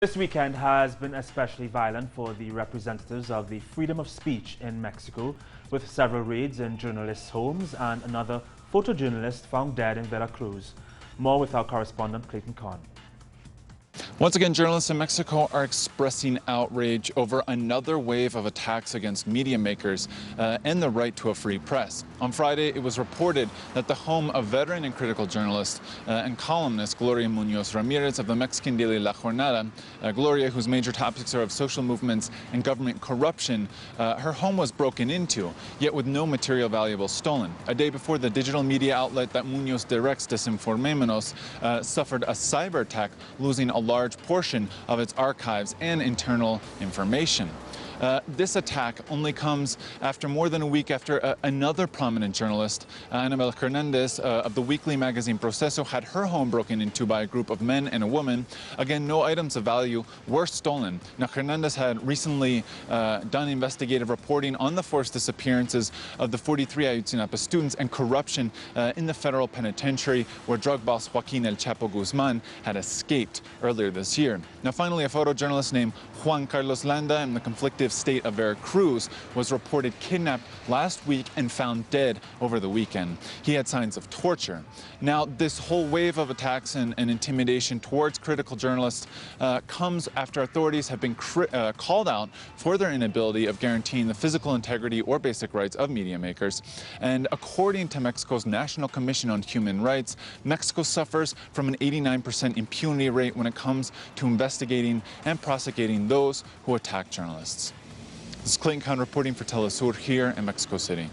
This weekend has been especially violent for the representatives of the freedom of speech in Mexico, with several raids in journalists' homes and another photojournalist found dead in Veracruz. More with our correspondent Clayton Conn. Once again, journalists in Mexico are expressing outrage over another wave of attacks against media makers and the right to a free press. On Friday, it was reported that the home of veteran and critical journalist and columnist Gloria Muñoz Ramirez of the Mexican daily La Jornada, Gloria, whose major topics are of social movements and government corruption, her home was broken into, yet with no material valuable stolen. A day before, the digital media outlet that Muñoz directs, Desinformemonos, suffered a cyber attack, losing a large portion of its archives and internal information. This attack only comes after more than a week after another prominent journalist, Anabel Hernandez of the weekly magazine Proceso, had her home broken into by a group of men and a woman. Again, no items of value were stolen. Now, Hernandez had recently done investigative reporting on the forced disappearances of the 43 Ayotzinapa students and corruption in the federal penitentiary, where drug boss Joaquin El Chapo Guzman had escaped earlier this year. Now, finally, a photojournalist named Juan Carlos Landa in the conflicted state of Veracruz was reported kidnapped last week and found dead over the weekend. He had signs of torture. Now, this whole wave of attacks and intimidation towards critical journalists comes after authorities have been called out for their inability of guaranteeing the physical integrity or basic rights of media makers. And according to Mexico's National Commission on Human Rights, Mexico suffers from an 89% impunity rate when it comes to investigating and prosecuting those who attack journalists. This is Clayton Conn reporting for teleSUR here in Mexico City.